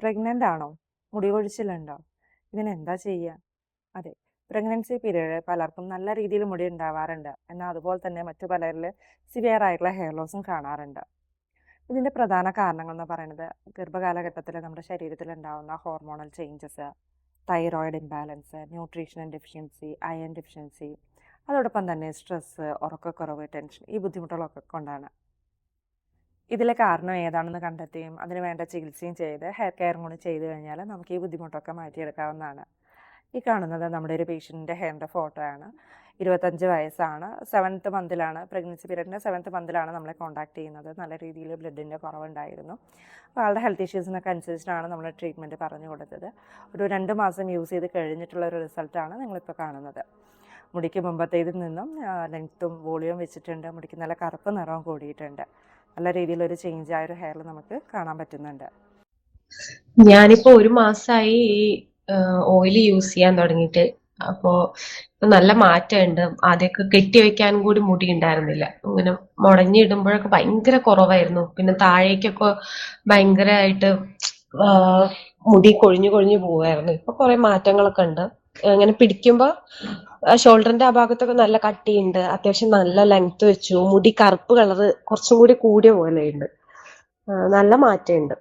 Pregnant ആണോ? മുടി കൊഴിച്ചിലുണ്ടോ? ഇതിനെന്താ ചെയ്യുക? അതെ, പ്രഗ്നൻസി പീരീഡ് പലർക്കും നല്ല രീതിയിൽ മുടി ഉണ്ടാവാറുണ്ട്. എന്നാൽ അതുപോലെ തന്നെ മറ്റു പലരിൽ സിവിയർ ആയിട്ടുള്ള ഹെയർ ലോസും കാണാറുണ്ട്. ഇതിൻ്റെ പ്രധാന കാരണങ്ങൾ എന്ന് പറയുന്നത് ഗർഭകാലഘട്ടത്തിൽ നമ്മുടെ ശരീരത്തിൽ ഉണ്ടാകുന്ന hormonal changes, thyroid imbalance, nutrition deficiency, iron deficiency, അതോടൊപ്പം തന്നെ സ്ട്രെസ്സ്, ഉറക്കക്കുറവ്, ടെൻഷൻ, ഈ ബുദ്ധിമുട്ടുകളൊക്കെ കൊണ്ടാണ്. ഇതിലെ കാരണം ഏതാണെന്ന് കണ്ടെത്തുകയും അതിന് വേണ്ട ചികിത്സയും ചെയ്ത് ഹെയർ കെയറും കൂടി ചെയ്തു കഴിഞ്ഞാൽ നമുക്ക് ഈ ബുദ്ധിമുട്ടൊക്കെ മാറ്റിയെടുക്കാവുന്നതാണ്. ഈ കാണുന്നത് നമ്മുടെ ഒരു പേഷ്യൻറ്റിൻ്റെ ഹെയറിൻ്റെ ഫോട്ടോ ആണ്. 25 വയസ്സാണ്. 7th മന്തിലാണ്, പ്രഗ്നൻസി പീരീഡിൻ്റെ 7th മന്തിലാണ് നമ്മളെ കോൺടാക്ട് ചെയ്യുന്നത്. നല്ല രീതിയിൽ ബ്ലഡിൻ്റെ കുറവുണ്ടായിരുന്നു. അപ്പോൾ ആളുടെ ഹെൽത്ത് ഇഷ്യൂസിനൊക്കെ അനുസരിച്ചിട്ടാണ് നമ്മൾ ട്രീറ്റ്മെൻറ്റ് പറഞ്ഞു കൊടുത്തത്. ഒരു 2 മാസം യൂസ് ചെയ്ത് കഴിഞ്ഞിട്ടുള്ള ഒരു റിസൾട്ടാണ് നിങ്ങളിപ്പോൾ കാണുന്നത്. മുടിക്ക് മുമ്പത്തേതിൽ നിന്നും ലെങ്ത്തും വോളിയം വെച്ചിട്ടുണ്ട്. മുടിക്ക് നല്ല കറുപ്പ് നിറവും കൂടിയിട്ടുണ്ട്. നല്ല രീതിയിലൊരു ചേഞ്ച് ആയ ഒരു ഹെയർ നമുക്ക് കാണാൻ പറ്റുന്നുണ്ട്. ഞാനിപ്പോ 1 മാസമായി ഈ ഓയിൽ യൂസ് ചെയ്യാൻ തുടങ്ങിയിട്ട്. അപ്പോ ഇപ്പൊ നല്ല മാറ്റമുണ്ട്. ആദ്യമൊക്കെ കെട്ടി വെക്കാൻ കൂടി മുടി ഉണ്ടായിരുന്നില്ല. ഇങ്ങനെ മുടഞ്ഞിടുമ്പോഴൊക്കെ ഭയങ്കര കുറവായിരുന്നു. പിന്നെ താഴേക്കൊക്കെ ഭയങ്കരമായിട്ട് ആ, മുടി കൊഴിഞ്ഞു കൊഴിഞ്ഞു പോവായിരുന്നു. ഇപ്പൊ കുറെ മാറ്റങ്ങളൊക്കെ ഉണ്ട്. ഇങ്ങനെ പിടിക്കുമ്പോ ഷോൾഡറിന്റെ ആ ഭാഗത്തൊക്കെ നല്ല കട്ടിയുണ്ട്. അത്യാവശ്യം നല്ല ലെങ്ത് വെച്ചു. മുടി കറുപ്പ് കളറ് കുറച്ചും കൂടി കൂടിയ പോലെയുണ്ട്. നല്ല മാറ്റമുണ്ട്.